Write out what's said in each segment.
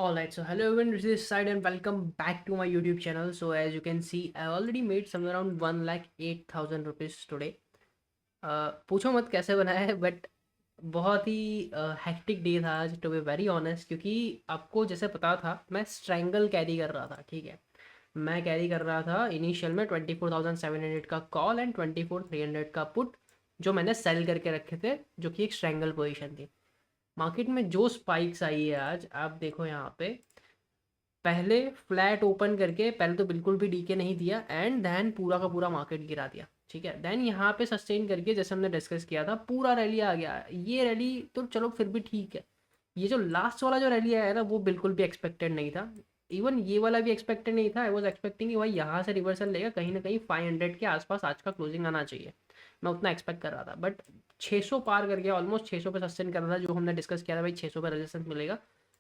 Alright, so hello everyone, this is Side and welcome back to my YouTube channel. So as you can see, I already made somewhere around 1,08,000 rupees today. पूछो मत कैसे बनाया है, but बहुत ही hectic day था आज, to be very honest. क्योंकि आपको जैसे पता था, मैं स्ट्रैंगल कैरी कर रहा था। ठीक है, मैं कैरी कर रहा था इनिशियल में 24,700 का कॉल एंड 24,300 का पुट, जो मैंने सेल करके रखे थे, जो कि एक स्ट्रैंगल पोजीशन थी। मार्केट में जो स्पाइक्स आई है आज, आप देखो यहाँ पे। पहले फ्लैट ओपन करके पहले तो बिल्कुल भी डीके नहीं दिया, एंड देन पूरा का पूरा मार्केट गिरा दिया। ठीक है, देन यहाँ पे सस्टेन करके जैसे हमने डिस्कस किया था, पूरा रैली आ गया। ये रैली तो चलो फिर भी ठीक है। ये जो लास्ट वाला जो रैली आया है ना, वो बिल्कुल भी एक्सपेक्टेड नहीं था। इवन ये वाला भी एक्सपेक्टेड नहीं था। आई वॉज एक्सपेक्टिंग कि भाई यहाँ से रिवर्सल लेगा, कहीं ना कहीं 500 के आसपास आज का क्लोजिंग आना चाहिए। मैं उतना एक्सपेक्ट कर रहा था, बट 600 पार कर गया। ऑलमोस्ट 600 पे सस्टेन कर रहा था, जो हमने डिस्कस किया था भाई 600 पे रेजिस्टेंस मिलेगा।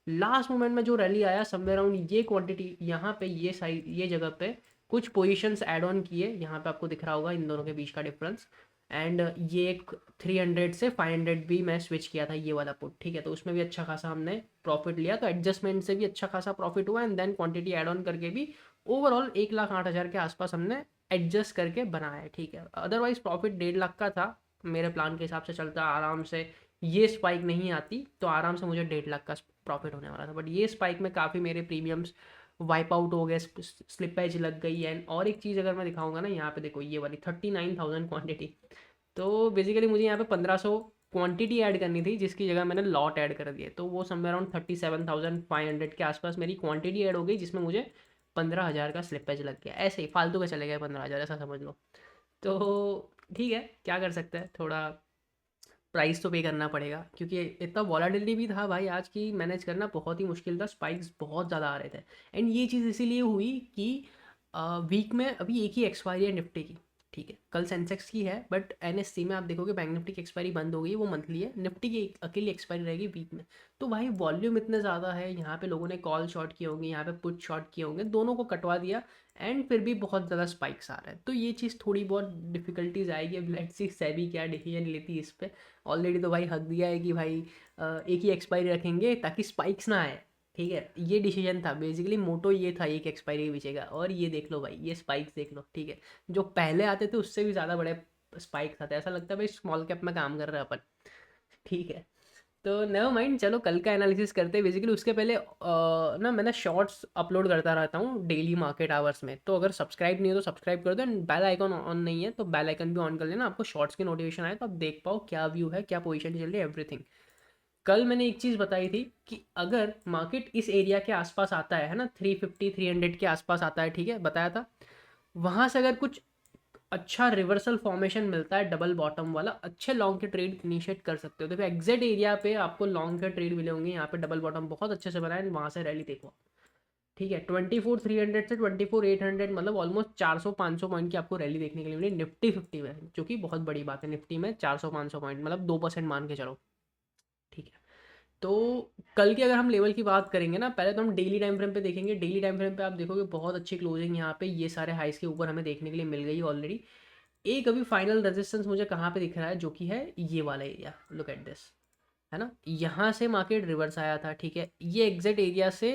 लास्ट मोमेंट में जो रैली आया समवेयर अराउंड ये क्वांटिटी यहाँ पे, ये साइड, ये जगह पे कुछ पोजीशंस ऐड ऑन किए। यहाँ पे आपको दिख रहा होगा इन दोनों के बीच का डिफरेंस। एंड ये एक 300 से 500 भी मैं स्विच किया था, ये वाला पुट। ठीक है, तो उसमें भी अच्छा खासा हमने प्रॉफिट लिया, तो एडजस्टमेंट से भी अच्छा खासा प्रॉफिट हुआ, and then quantity add on करके भी ओवरऑल 1,08,000 के आसपास हमने एडजस्ट करके बनाया है। ठीक है, अदरवाइज प्रॉफिट 1.5 लाख का था। मेरे प्लान के हिसाब से चलता आराम से, ये स्पाइक नहीं आती तो आराम से मुझे 1.5 लाख का प्रॉफिट होने वाला था। बट ये स्पाइक में काफ़ी मेरे प्रीमियम्स वाइप आउट हो गए, स्लिपेज लग गई। एंड और एक चीज़ अगर मैं दिखाऊंगा ना, यहाँ पे देखो ये वाली 39,000 क्वांटिटी। तो बेसिकली मुझे यहाँ पे 1,500 क्वांटिटी ऐड करनी थी, जिसकी जगह मैंने लॉट ऐड कर दिए। तो वो समवेयर अराउंड 37,500 के आसपास मेरी क्वांटिटी ऐड हो गई, जिसमें मुझे 15,000 का स्लिपेज लग गया। ऐसे ही फालतू का चले गए 15,000, ऐसा समझ लो। तो ठीक है, क्या कर सकते हैं, थोड़ा प्राइस तो पे करना पड़ेगा। क्योंकि इतना वॉलेटिलिटी भी था भाई आज की, मैनेज करना बहुत ही मुश्किल था। स्पाइक्स बहुत ज़्यादा आ रहे थे। एंड ये चीज़ इसीलिए हुई कि वीक में अभी एक ही एक्सपायरी है निफ्टी की। ठीक है, कल सेंसेक्स की है, बट एनएससी में आप देखोगे बैंक निफ्टी की एक्सपायरी बंद हो गई, वो मंथली है। निफ्टी की अकेली एक्सपायरी रहेगी वीक में। तो भाई वॉल्यूम इतने ज़्यादा है, यहाँ पे लोगों ने कॉल शॉर्ट किए होंगे, यहाँ पे पुट शॉर्ट किए होंगे, दोनों को कटवा दिया। एंड फिर भी बहुत ज़्यादा स्पाइक्स आ रहे हैं, तो ये चीज़ थोड़ी बहुत डिफिकल्टीज आएगी। अब लेट्स सी सेबी क्या डिसीजन लेती है इस पे। ऑलरेडी तो भाई हक दिया है कि भाई एक ही एक्सपायरी रखेंगे ताकि स्पाइक्स ना आए। ठीक है, ये डिसीजन था बेसिकली, मोटो ये था एक एक्सपायरी के पीछे का। और ये देख लो भाई, ये स्पाइक्स देख लो। ठीक है, जो पहले आते थे उससे भी ज़्यादा बड़े स्पाइक्स आते हैं। ऐसा लगता है भाई स्मॉल कैप में काम कर रहे हैं अपन। ठीक है, तो नेवर माइंड, चलो कल का एनालिसिस करते हैं। बेसिकली उसके पहले ना मैंने शॉर्ट्स अपलोड करता रहता हूँ डेली मार्केट आवर्स में। तो अगर सब्सक्राइब नहीं हो तो सब्सक्राइब कर दो, एंड बेल आइकन ऑन नहीं है तो बेल आइकन भी ऑन कर लेना, आपको शॉर्ट्स की नोटिफिकेशन आए तो आप देख पाओ क्या व्यू है, क्या पोजीशन चल रही है, एवरीथिंग। कल मैंने एक चीज़ बताई थी कि अगर मार्केट इस एरिया के आसपास आता है ना, 350 300 के आसपास आता है, ठीक है, बताया था। वहाँ से अगर कुछ अच्छा रिवर्सल फॉर्मेशन मिलता है डबल बॉटम वाला, अच्छे लॉन्ग के ट्रेड इनिशिएट कर सकते हो। देखो एग्जैक्ट एरिया पे आपको लॉन्ग के ट्रेड मिले होंगे, यहाँ पे डबल बॉटम बहुत अच्छे से बना है, वहाँ से रैली देखो। ठीक है, 24,300 से 24,800, मतलब ऑलमोस्ट 400 500 पॉइंट की आपको रैली देखने के लिए मिली निफ्टी 50 में, जो कि बहुत बड़ी बात है। निफ्टी में 400 500 पॉइंट मतलब 2% मान के चलो। ठीक है, तो कल की अगर हम लेवल की बात करेंगे ना, पहले तो हम डेली टाइम फ्रेम पे देखेंगे। डेली टाइम फ्रेम पे आप देखोगे बहुत अच्छी क्लोजिंग यहाँ पे ये सारे हाइस के ऊपर हमें देखने के लिए मिल गई ऑलरेडी। एक अभी फाइनल रेजिस्टेंस मुझे कहाँ पे दिख रहा है, जो कि है ये वाला एरिया, लुक एट दिस, है ना। यहाँ से मार्केट रिवर्स आया था। ठीक है, ये एग्जैक्ट एरिया से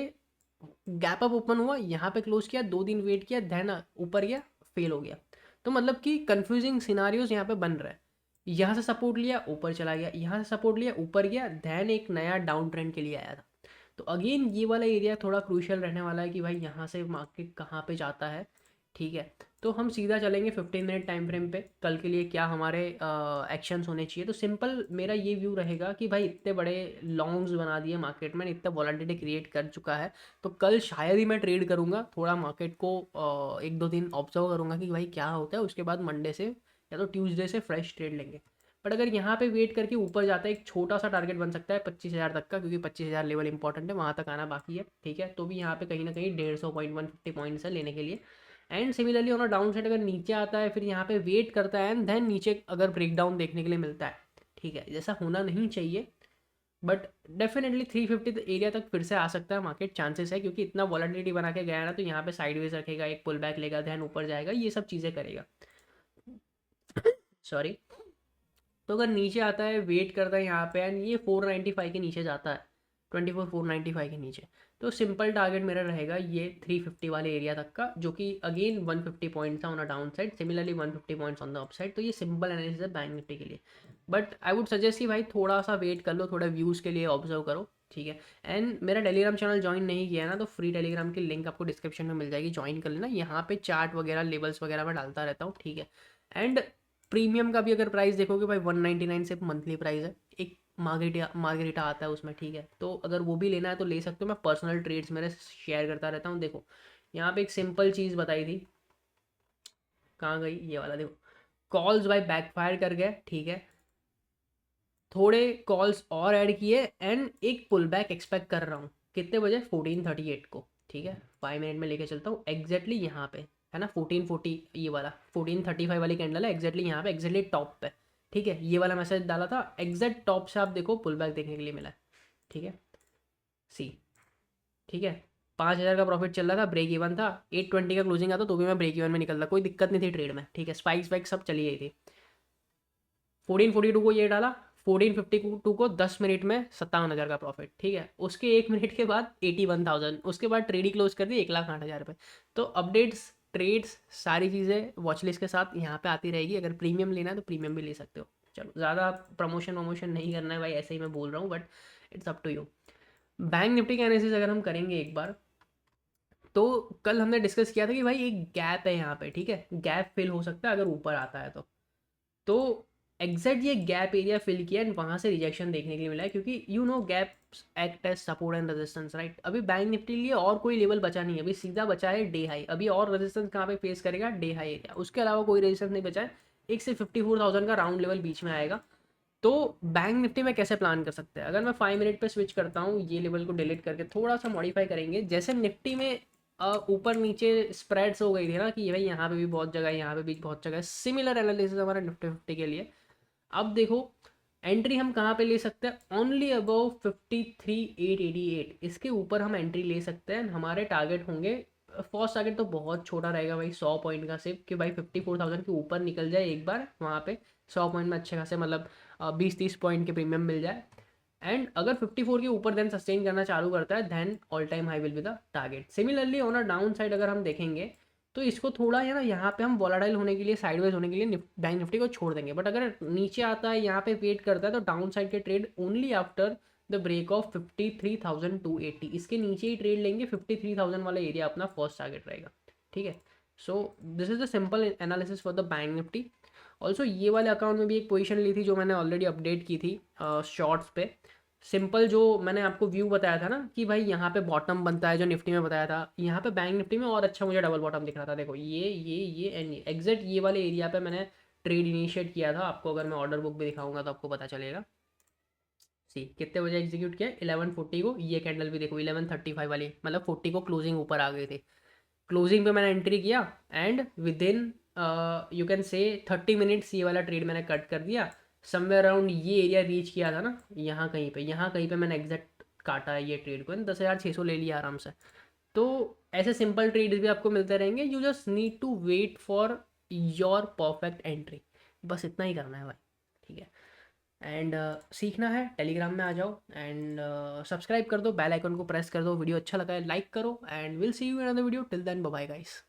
गैप अप ओपन हुआ, यहाँ पे क्लोज किया, 2 दिन वेट किया, देन ऊपर गया, फेल हो गया। तो मतलब कि कंफ्यूजिंग सिनारियोज यहाँ पे बन रहा है। यहाँ से सपोर्ट लिया, ऊपर चला गया, यहाँ से सपोर्ट लिया, ऊपर गया, देन एक नया डाउन ट्रेंड के लिए आया था। तो अगेन ये वाला एरिया थोड़ा क्रूशियल रहने वाला है कि भाई यहाँ से मार्केट कहाँ पे जाता है। ठीक है, तो हम सीधा चलेंगे 15 मिनट टाइम फ्रेम पे, कल के लिए क्या हमारे एक्शंस होने चाहिए। तो सिंपल मेरा ये व्यू रहेगा कि भाई इतने बड़े लॉन्ग्स बना दिए मार्केट में, इतना वॉलेटिलिटी क्रिएट कर चुका है, तो कल शायद ही मैं ट्रेड करूँगा। थोड़ा मार्केट को 1 2 दिन ऑब्जर्व करूँगा कि भाई क्या होता है, उसके बाद मंडे से या तो ट्यूसडे से फ्रेश ट्रेड लेंगे। बट अगर यहाँ पे वेट करके ऊपर जाता है, एक छोटा सा टारगेट बन सकता है 25,000 तक का, क्योंकि 25,000 लेवल इंपॉर्टेंट है, वहाँ तक आना बाकी है। ठीक है, तो भी यहाँ पे कहीं ना कहीं 150 पॉइंट 150 पॉइंट्स है लेने के लिए। And similarly on down side अगर नीचे आता है, फिर यहाँ पे वेट करता है, एंड देन नीचे अगर ब्रेकडाउन देखने के लिए मिलता है, ठीक है, जैसा होना नहीं चाहिए, बट डेफिनेटली 350 एरिया तक फिर से आ सकता है मार्केट, चांसेस है। क्योंकि इतना वॉलेटिलिटी बना के गया है ना, तो यहाँ पे साइडवेज रखेगा, एक पुल बैक लेगा, ध्यान ऊपर जाएगा, ये सब चीज़ें करेगा। सॉरी। तो अगर नीचे आता है, वेट करता है यहाँ पे, एंड ये 495 के नीचे जाता है, 24,495 के नीचे, तो सिंपल टारगेट मेरा रहेगा ये 350 वाले एरिया तक का, जो कि अगेन 150 पॉइंट्स है on a down side, similarly 150 points on the up side. तो ये सिंपल एनालिसिस है बैंक निफ्टी के लिए। बट आई वुड सजेस्ट कि भाई थोड़ा सा वेट कर लो, थोड़ा व्यूज़ के लिए ऑब्जर्व करो, ठीक है। एंड मेरा टेलीग्राम चैनल ज्वाइन नहीं किया है ना, तो फ्री टेलीग्राम की लिंक आपको डिस्क्रिप्शन में मिल जाएगी, ज्वाइन कर लेना। यहाँ पे चार्ट वगैरह लेवल्स वगैरह मैं डालता रहता हूँ, ठीक है। एंड प्रीमियम का भी अगर प्राइस देखोगे भाई 199 सिर्फ मंथली प्राइस है। एक मार्गेरिटा मार्गेरिटा आता है उसमें, ठीक है। तो अगर वो भी लेना है तो ले सकते हो, मैं पर्सनल ट्रेड्स मेरे शेयर करता रहता हूँ। देखो यहाँ पे एक सिंपल चीज़ बताई थी, कहाँ गई ये वाला, देखो कॉल्स बाय बैकफायर कर गए, ठीक है। थोड़े कॉल्स और ऐड किए एंड एक पुल बैक एक्सपेक्ट कर रहा हूँ, कितने बजे, 14:38 को, ठीक है। 5 मिनट में लेके चलता हूँ एग्जैक्टली यहाँ पे, है ना 1440, ये वाला 1435 वाली कैंडल है एग्जैक्टली यहाँ पे, एग्जैक्टली टॉप पे, ठीक है। ये वाला मैसेज डाला था, एग्जैक्ट टॉप से आप देखो पुल बैक देखने के लिए मिला है, ठीक है। सी, ठीक है। 5,000 का प्रॉफिट चल रहा था, ब्रेक इवन था, 820 का क्लोजिंग आता तो भी मैं ब्रेक इवन में निकलता, कोई दिक्कत नहीं थी ट्रेड में, ठीक है। स्पाइक स्पाइक सब चली गई थी। 1442 को ये डाला, 1452 को 10 मिनट में 57,000 का प्रॉफिट, ठीक है। उसके 1 मिनट के बाद 81,000, उसके बाद ट्रेड ही क्लोज कर दी 1,08,000 रुपये। तो अपडेट्स, ट्रेड्स, सारी चीज़ें वॉचलिस्ट के साथ यहाँ पे आती रहेगी। अगर प्रीमियम लेना है तो प्रीमियम भी ले सकते हो। चलो ज़्यादा प्रमोशन वमोशन नहीं करना है भाई, ऐसे ही मैं बोल रहा हूँ, but it's up to you. Bank Nifty का एनालिसिस अगर हम करेंगे एक बार, तो कल हमने डिस्कस किया था कि भाई एक गैप है यहाँ पे, ठीक है। गैप फिल हो सकता है अगर ऊपर आता है तो एग्जैक्ट ये गैप एरिया फिल किया एंड वहाँ से रिजेक्शन देखने के लिए मिला है, क्योंकि you know gap act as support and resistance, right. अभी बैंक निफ्टी लिए और कोई लेवल बचा नहीं है, अभी सीधा बचा है डे हाई। अभी और रेजिस्टेंस कहाँ पे फेस करेगा, डे हाई एरिया, उसके अलावा कोई रेजिस्टेंस नहीं बचा है। एक से 54,000 का राउंड लेवल बीच में आएगा। तो बैंक निफ्टी में कैसे प्लान कर सकते हैं, अगर मैं 5 मिनट पे स्विच करता हूँ, ये लेवल को डिलीट करके थोड़ा सा मॉडिफाई करेंगे, जैसे निफ्टी में ऊपर नीचे स्प्रेड्स हो गई थी ना, कि भाई यहाँ पे भी बहुत जगह है, यहाँ पे भी बहुत जगह है, सिमिलर एनालिसिस हमारा निफ्टी फिफ्टी के लिए। अब देखो एंट्री हम कहाँ पे ले सकते हैं, ओनली अबव 53,888, इसके ऊपर हम एंट्री ले सकते हैं। हमारे टारगेट होंगे, फर्स्ट टारगेट तो बहुत छोटा रहेगा भाई, 100 पॉइंट का सिर्फ, कि भाई 54,000 के ऊपर निकल जाए एक बार वहाँ पे, 100 पॉइंट में अच्छे खासे, मतलब 20-30 पॉइंट के प्रीमियम मिल जाए। एंड अगर 54 के ऊपर देन सस्टेन करना चालू करता है, then all time high will be the target. Similarly on a down side अगर हम देखेंगे, तो इसको थोड़ा है ना, यहाँ पे हम वॉलाटाइल होने के लिए, साइडवेज होने के लिए बैंक निफ्टी को छोड़ देंगे। बट अगर नीचे आता है, यहाँ पे वेट करता है, तो डाउन साइड के trade only after the break of 53,280, इसके नीचे ही ट्रेड लेंगे। 53,000 वाला एरिया अपना फर्स्ट टारगेट रहेगा, ठीक है। So this is the simple analysis for the bank Nifty. Also ये वाले अकाउंट में भी एक पोजीशन ली थी जो मैंने ऑलरेडी अपडेट की थी शॉर्ट्स पे। सिंपल जो मैंने आपको व्यू बताया था ना, कि भाई यहाँ पे बॉटम बनता है, जो निफ्टी में बताया था, यहाँ पे बैंक निफ्टी में और अच्छा मुझे डबल बॉटम दिख रहा था। देखो ये एंड ये एग्जैक्ट ये वाले एरिया पे मैंने ट्रेड इनिशिएट किया था। आपको अगर मैं ऑर्डर बुक भी दिखाऊंगा तो आपको पता चलेगा। सी कितने बजे एग्जीक्यूट किया, 11:40 को। ये कैंडल भी देखो 11:35 वाली, मतलब 40 को क्लोजिंग ऊपर आ गई थी। क्लोजिंग पे मैंने एंट्री किया and with in you can say 30 minutes ये वाला ट्रेड मैंने कट कर दिया। समवेयर अराउंड ये एरिया रीच किया था ना, यहाँ कहीं पे मैंने एग्जैक्ट काटा है ये ट्रेड को, 10,600 ले लिया आराम से। तो ऐसे सिंपल ट्रेड्स भी आपको मिलते रहेंगे, you just need to wait for your perfect entry, बस इतना ही करना है भाई, ठीक है। एंड सीखना है, टेलीग्राम में आ जाओ एंड सब्सक्राइब कर दो, बेल आइकन को प्रेस कर दो। वीडियो अच्छा लगा है लाइक करो, and will see you in another video, till then bye bye guys.